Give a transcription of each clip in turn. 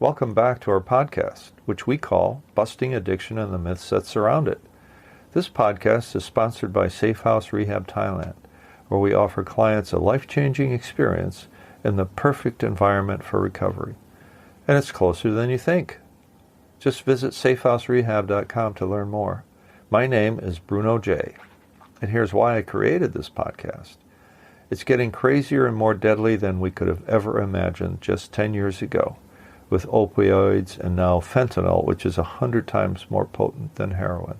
Welcome back to our podcast, which we call Busting Addiction and the Myths That Surround It. This podcast is sponsored by SafeHouse Rehab Thailand, where we offer clients a life-changing experience in the perfect environment for recovery. And it's closer than you think. Just visit safehouserehab.com to learn more. My name is Bruno J. And here's why I created this podcast. It's getting crazier and more deadly than we could have ever imagined just 10 years ago, with opioids and now fentanyl, which is 100 times more potent than heroin.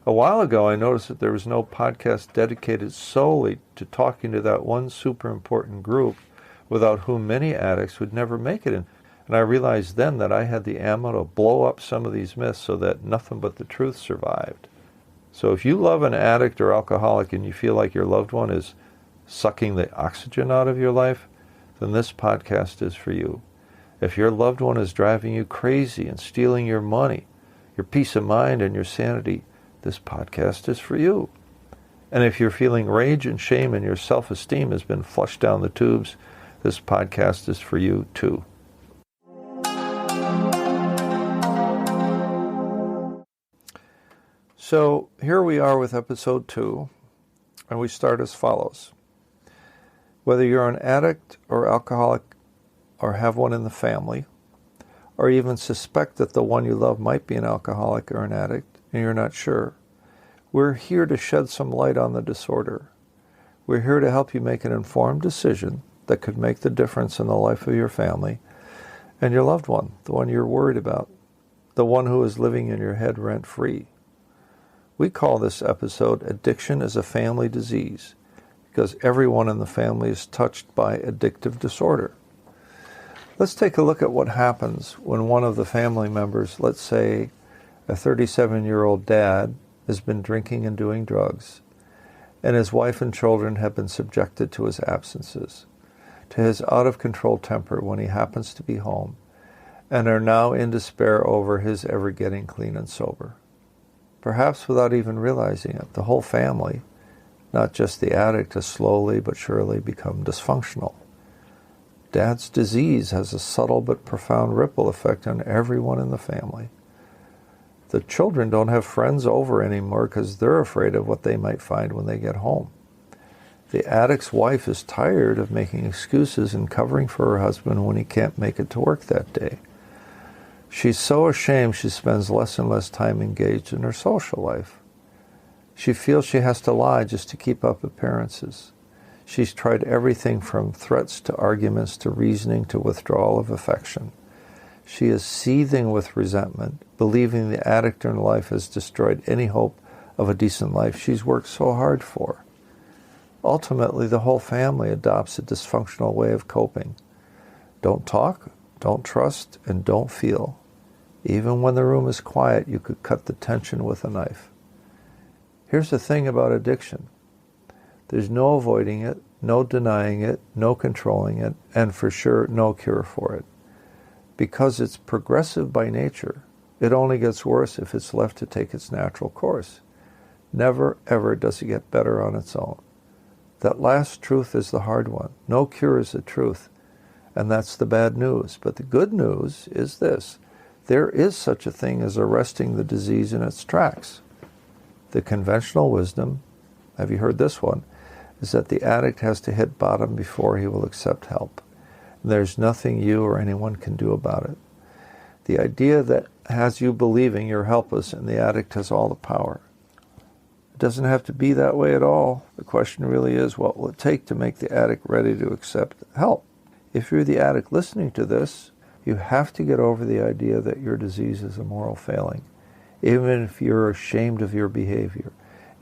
A while ago, I noticed that there was no podcast dedicated solely to talking to that one super important group without whom many addicts would never make it. And I realized then that I had the ammo to blow up some of these myths so that nothing but the truth survived. So if you love an addict or alcoholic and you feel like your loved one is sucking the oxygen out of your life, then this podcast is for you. If your loved one is driving you crazy and stealing your money, your peace of mind and your sanity, this podcast is for you. And if you're feeling rage and shame and your self-esteem has been flushed down the tubes, this podcast is for you too. So here we are with episode 2, and we start as follows. Whether you're an addict or alcoholic or have one in the family, or even suspect that the one you love might be an alcoholic or an addict, and you're not sure, we're here to shed some light on the disorder. We're here to help you make an informed decision that could make the difference in the life of your family and your loved one, the one you're worried about, the one who is living in your head rent-free. We call this episode Addiction is a Family Disease, because everyone in the family is touched by addictive disorder. Let's take a look at what happens when one of the family members, let's say a 37-year-old dad, has been drinking and doing drugs, and his wife and children have been subjected to his absences, to his out-of-control temper when he happens to be home, and are now in despair over his ever getting clean and sober. Perhaps without even realizing it, the whole family, not just the addict, has slowly but surely become dysfunctional. Dad's disease has a subtle but profound ripple effect on everyone in the family. The children don't have friends over anymore because they're afraid of what they might find when they get home. The addict's wife is tired of making excuses and covering for her husband when he can't make it to work that day. She's so ashamed she spends less and less time engaged in her social life. She feels she has to lie just to keep up appearances. She's tried everything from threats to arguments to reasoning to withdrawal of affection. She is seething with resentment, believing the addict in her life has destroyed any hope of a decent life she's worked so hard for. Ultimately, the whole family adopts a dysfunctional way of coping. Don't talk, don't trust, and don't feel. Even when the room is quiet, you could cut the tension with a knife. Here's the thing about addiction. There's no avoiding it, no denying it, no controlling it, and for sure, no cure for it. Because it's progressive by nature, it only gets worse if it's left to take its natural course. Never, ever does it get better on its own. That last truth is the hard one. No cure is the truth, and that's the bad news. But the good news is this. There is such a thing as arresting the disease in its tracks. The conventional wisdom, have you heard this one, is that the addict has to hit bottom before he will accept help. There's nothing you or anyone can do about it. The idea that has you believing you're helpless and the addict has all the power. It doesn't have to be that way at all. The question really is, what will it take to make the addict ready to accept help? If you're the addict listening to this, you have to get over the idea that your disease is a moral failing, even if you're ashamed of your behavior.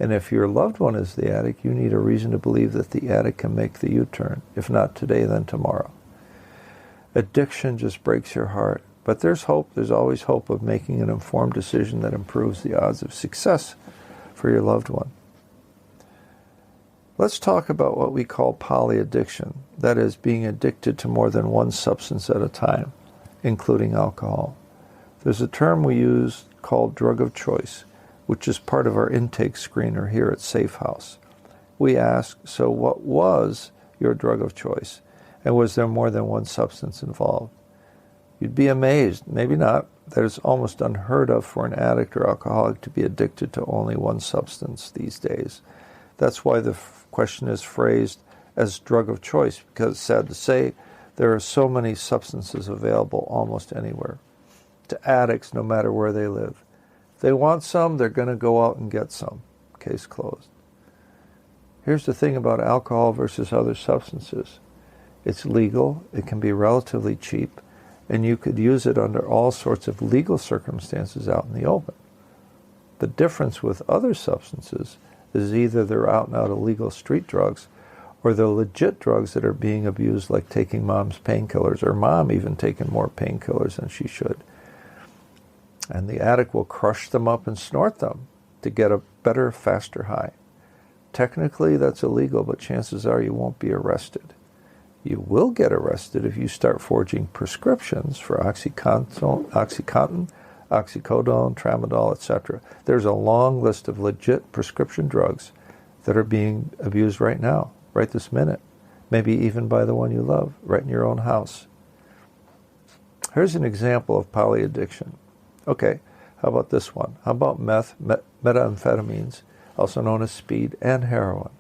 And if your loved one is the addict, you need a reason to believe that the addict can make the U-turn. If not today, then tomorrow. Addiction just breaks your heart. But there's hope. There's always hope of making an informed decision that improves the odds of success for your loved one. Let's talk about what we call polyaddiction. That is, being addicted to more than one substance at a time, including alcohol. There's a term we use called drug of choice, which is part of our intake screener here at SafeHouse. We ask, so what was your drug of choice? And was there more than one substance involved? You'd be amazed, maybe not, that it's almost unheard of for an addict or alcoholic to be addicted to only one substance these days. That's why the question is phrased as drug of choice, because sad to say, there are so many substances available almost anywhere. To addicts, no matter where they live. If they want some, they're going to go out and get some. Case closed. Here's the thing about alcohol versus other substances. It's legal, it can be relatively cheap, and you could use it under all sorts of legal circumstances out in the open. The difference with other substances is either they're out and out illegal street drugs, or they're legit drugs that are being abused, like taking mom's painkillers, or mom even taking more painkillers than she should. And the addict will crush them up and snort them to get a better, faster high. Technically, that's illegal, but chances are you won't be arrested. You will get arrested if you start forging prescriptions for Oxycontin, oxycodone, tramadol, etc. There's a long list of legit prescription drugs that are being abused right now, right this minute, maybe even by the one you love, right in your own house. Here's an example of polyaddiction. Okay, how about this one? How about meth, methamphetamines, also known as speed, and heroin?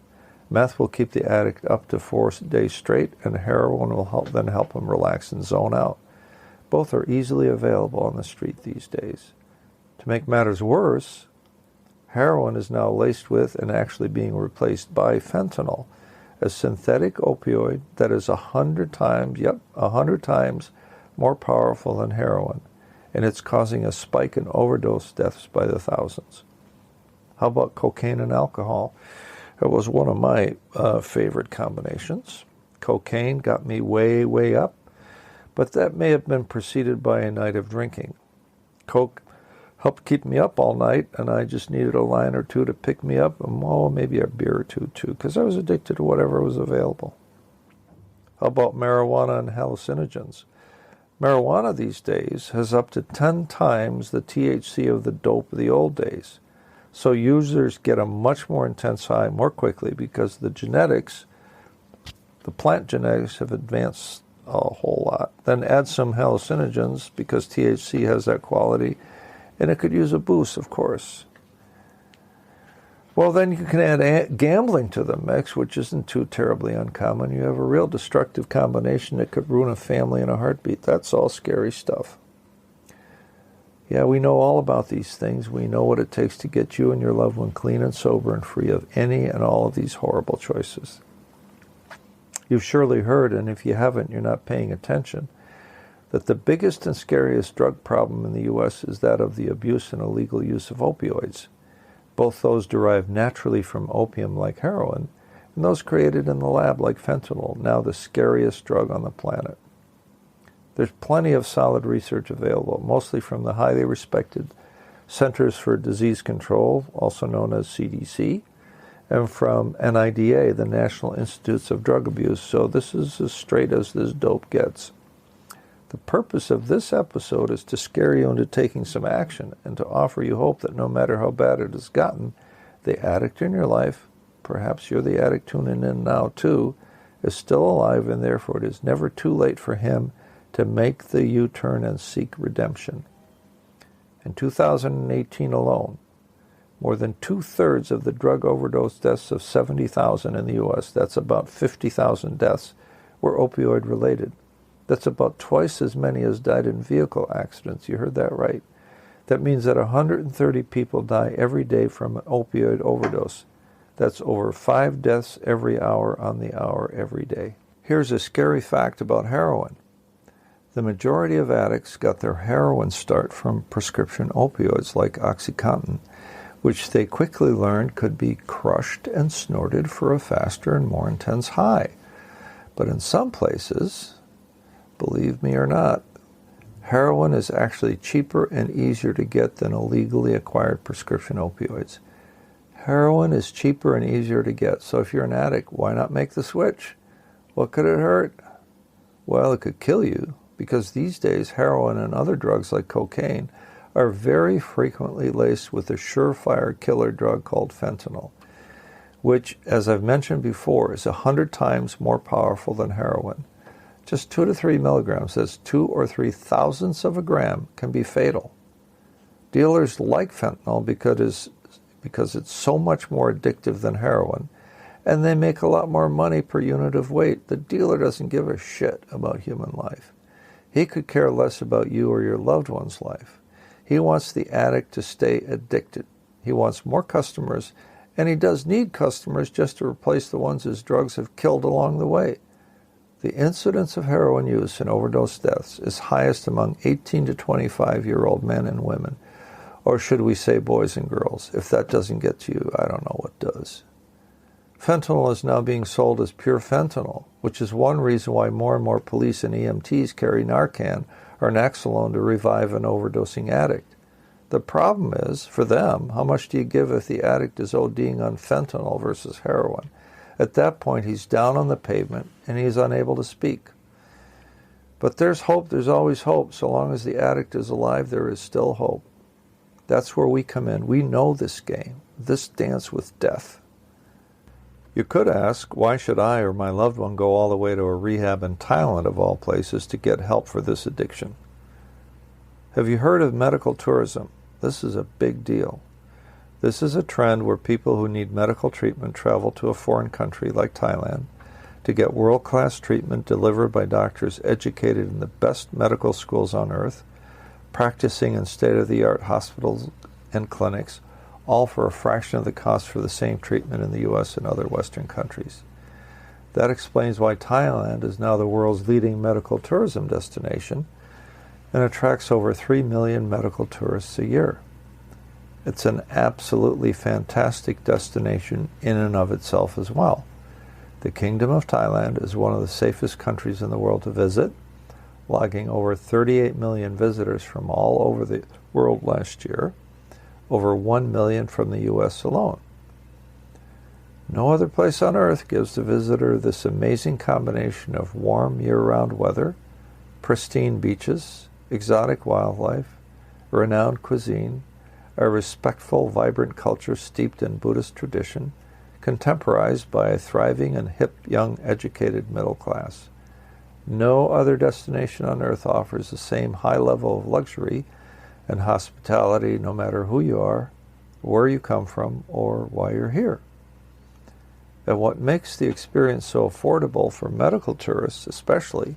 Meth will keep the addict up to 4 days straight, and heroin will help him relax and zone out. Both are easily available on the street these days. To make matters worse, heroin is now laced with and actually being replaced by fentanyl, a synthetic opioid that is 100 times more powerful than heroin, and it's causing a spike in overdose deaths by the thousands. How about cocaine and alcohol? It was one of my favorite combinations. Cocaine got me way, way up, but that may have been preceded by a night of drinking. Coke helped keep me up all night, and I just needed a line or two to pick me up, and maybe a beer or two, because I was addicted to whatever was available. How about marijuana and hallucinogens? Marijuana these days has up to 10 times the THC of the dope of the old days. So users get a much more intense high more quickly because the plant genetics have advanced a whole lot. Then add some hallucinogens because THC has that quality, and it could use a boost, of course. Well, then you can add gambling to the mix, which isn't too terribly uncommon. You have a real destructive combination that could ruin a family in a heartbeat. That's all scary stuff. Yeah, we know all about these things. We know what it takes to get you and your loved one clean and sober and free of any and all of these horrible choices. You've surely heard, and if you haven't, you're not paying attention, that the biggest and scariest drug problem in the U.S. is that of the abuse and illegal use of opioids. Both those derived naturally from opium like heroin, and those created in the lab like fentanyl, now the scariest drug on the planet. There's plenty of solid research available, mostly from the highly respected Centers for Disease Control, also known as CDC, and from NIDA, the National Institutes of Drug Abuse, so this is as straight as this dope gets. The purpose of this episode is to scare you into taking some action and to offer you hope that no matter how bad it has gotten, the addict in your life, perhaps you're the addict tuning in now too, is still alive, and therefore it is never too late for him to make the U-turn and seek redemption. In 2018 alone, more than 2/3 of the drug overdose deaths of 70,000 in the U.S., that's about 50,000 deaths, were opioid related. That's about twice as many as died in vehicle accidents. You heard that right. That means that 130 people die every day from an opioid overdose. That's over 5 deaths every hour on the hour every day. Here's a scary fact about heroin. The majority of addicts got their heroin start from prescription opioids like Oxycontin, which they quickly learned could be crushed and snorted for a faster and more intense high. But in some places, believe me or not, heroin is actually cheaper and easier to get than illegally acquired prescription opioids. Heroin is cheaper and easier to get, so if you're an addict, why not make the switch? What could it hurt? Well, it could kill you, because these days heroin and other drugs like cocaine are very frequently laced with a surefire killer drug called fentanyl, which, as I've mentioned before, is 100 times more powerful than heroin. Just 2 to 3 milligrams, that's 2 or 3 thousandths of a gram, can be fatal. Dealers like fentanyl because it's so much more addictive than heroin, and they make a lot more money per unit of weight. The dealer doesn't give a shit about human life. He could care less about you or your loved one's life. He wants the addict to stay addicted. He wants more customers, and he does need customers just to replace the ones his drugs have killed along the way. The incidence of heroin use and overdose deaths is highest among 18 to 25-year-old men and women, or should we say boys and girls? If that doesn't get to you, I don't know what does. Fentanyl is now being sold as pure fentanyl, which is one reason why more and more police and EMTs carry Narcan or Naxalone to revive an overdosing addict. The problem is, for them, how much do you give if the addict is ODing on fentanyl versus heroin? At that point, he's down on the pavement and he's unable to speak. But there's hope, there's always hope. So long as the addict is alive, there is still hope. That's where we come in. We know this game, this dance with death. You could ask, why should I or my loved one go all the way to a rehab in Thailand, of all places, to get help for this addiction? Have you heard of medical tourism? This is a big deal. This is a trend where people who need medical treatment travel to a foreign country like Thailand to get world-class treatment delivered by doctors educated in the best medical schools on earth, practicing in state-of-the-art hospitals and clinics, all for a fraction of the cost for the same treatment in the U.S. and other Western countries. That explains why Thailand is now the world's leading medical tourism destination and attracts over 3 million medical tourists a year. It's an absolutely fantastic destination in and of itself as well. The Kingdom of Thailand is one of the safest countries in the world to visit, logging over 38 million visitors from all over the world last year, over 1 million from the U.S. alone. No other place on earth gives the visitor this amazing combination of warm year-round weather, pristine beaches, exotic wildlife, renowned cuisine, a respectful, vibrant culture steeped in Buddhist tradition, contemporized by a thriving and hip, young, educated middle class. No other destination on earth offers the same high level of luxury and hospitality, no matter who you are, where you come from, or why you're here. And what makes the experience so affordable for medical tourists especially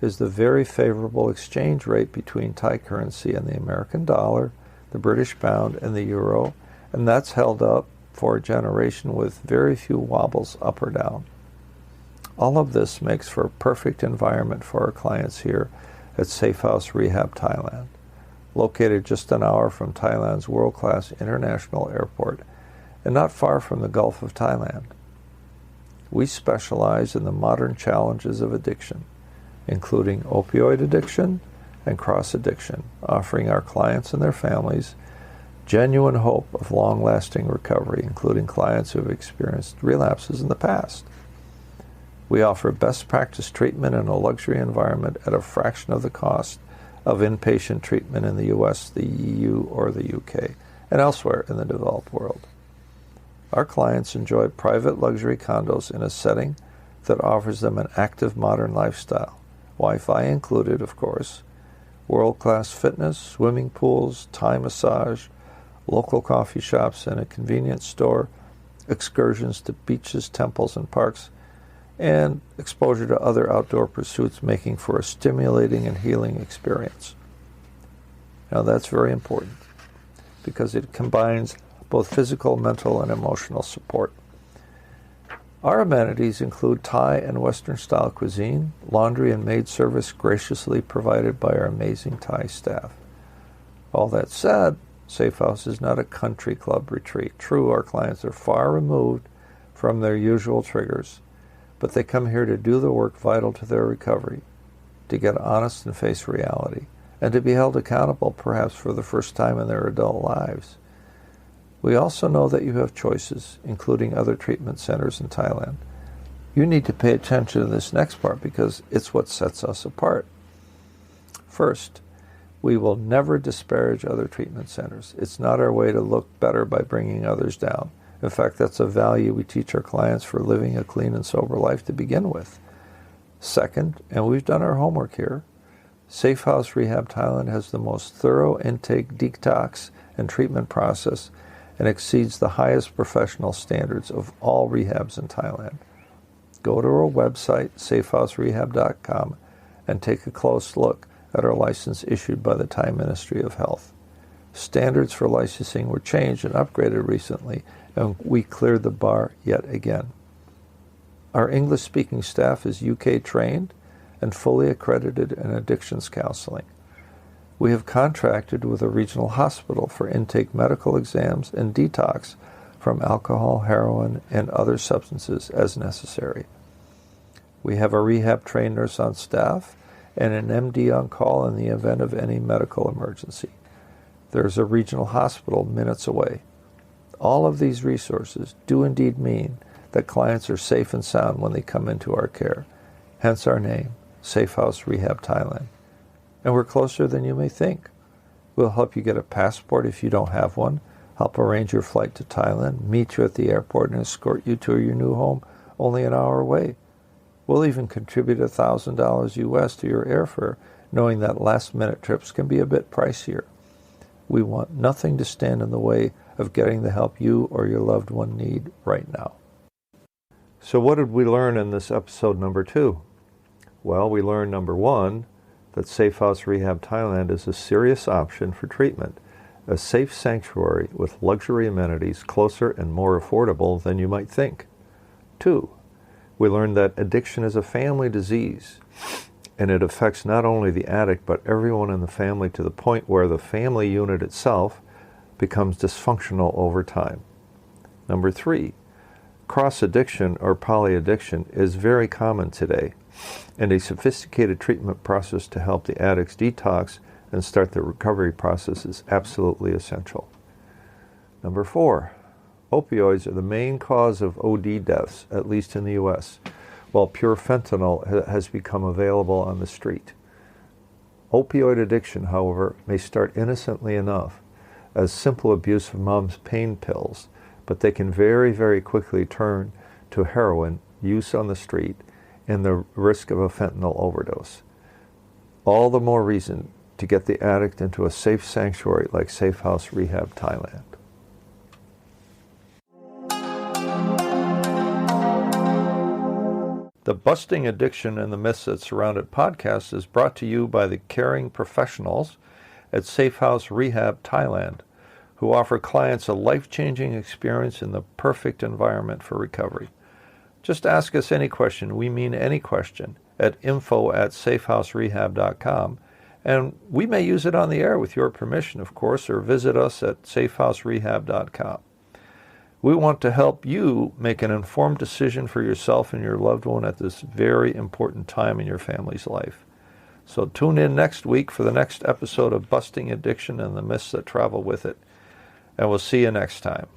is the very favorable exchange rate between Thai currency and the American dollar, the British pound, and the euro, and that's held up for a generation with very few wobbles up or down. All of this makes for a perfect environment for our clients here at SafeHouse Rehab Thailand, located just an hour from Thailand's world-class international airport and not far from the Gulf of Thailand. We specialize in the modern challenges of addiction, including opioid addiction and cross-addiction, offering our clients and their families genuine hope of long-lasting recovery, including clients who have experienced relapses in the past. We offer best practice treatment in a luxury environment at a fraction of the cost of inpatient treatment in the U.S., the EU, or the U.K., and elsewhere in the developed world. Our clients enjoy private luxury condos in a setting that offers them an active modern lifestyle, Wi-Fi included, of course, world-class fitness, swimming pools, Thai massage, local coffee shops, and a convenience store, excursions to beaches, temples, and parks, and exposure to other outdoor pursuits, making for a stimulating and healing experience. Now that's very important because it combines both physical, mental, and emotional support. Our amenities include Thai and Western-style cuisine, laundry and maid service graciously provided by our amazing Thai staff. All that said, SafeHouse is not a country club retreat. True, our clients are far removed from their usual triggers, but they come here to do the work vital to their recovery, to get honest and face reality, and to be held accountable perhaps for the first time in their adult lives. We also know that you have choices, including other treatment centers in Thailand. You need to pay attention to this next part because it's what sets us apart. First, we will never disparage other treatment centers. It's not our way to look better by bringing others down. In fact, that's a value we teach our clients for living a clean and sober life to begin with. Second, and we've done our homework here, SafeHouse Rehab Thailand has the most thorough intake, detox, and treatment process and exceeds the highest professional standards of all rehabs in Thailand. Go to our website, safehouserehab.com, and take a close look at our license issued by the Thai Ministry of Health. Standards for licensing were changed and upgraded recently, and we cleared the bar yet again. Our English-speaking staff is UK trained and fully accredited in addictions counseling. We have contracted with a regional hospital for intake medical exams and detox from alcohol, heroin, and other substances as necessary. We have a rehab-trained nurse on staff and an MD on call in the event of any medical emergency. There is a regional hospital minutes away. All of these resources do indeed mean that clients are safe and sound when they come into our care, hence our name, SafeHouse Rehab Thailand. And we're closer than you may think. We'll help you get a passport if you don't have one, help arrange your flight to Thailand, meet you at the airport, and escort you to your new home only an hour away. We'll even contribute $1,000 US to your airfare, knowing that last-minute trips can be a bit pricier. We want nothing to stand in the way of getting the help you or your loved one need right now. So what did we learn in this episode number 2? Well, we learned number 1, that SafeHouse Rehab Thailand is a serious option for treatment, a safe sanctuary with luxury amenities closer and more affordable than you might think. 2, we learned that addiction is a family disease, and it affects not only the addict but everyone in the family to the point where the family unit itself becomes dysfunctional over time. Number 3, cross-addiction or polyaddiction is very common today, and a sophisticated treatment process to help the addicts detox and start the recovery process is absolutely essential. Number 4, opioids are the main cause of OD deaths, at least in the U.S., while pure fentanyl has become available on the street. Opioid addiction, however, may start innocently enough as simple abuse of mom's pain pills, but they can very, very quickly turn to heroin use on the street and the risk of a fentanyl overdose. All the more reason to get the addict into a safe sanctuary like SafeHouse Rehab Thailand. The Busting Addiction and the Myths That Surround It podcast is brought to you by the caring professionals at SafeHouse Rehab Thailand, who offer clients a life-changing experience in the perfect environment for recovery. Just ask us any question, we mean any question, at info@safehouserehab.com, and we may use it on the air with your permission, of course, or visit us at safehouserehab.com. We want to help you make an informed decision for yourself and your loved one at this very important time in your family's life. So tune in next week for the next episode of Busting Addiction and the Myths That Travel with It, and we'll see you next time.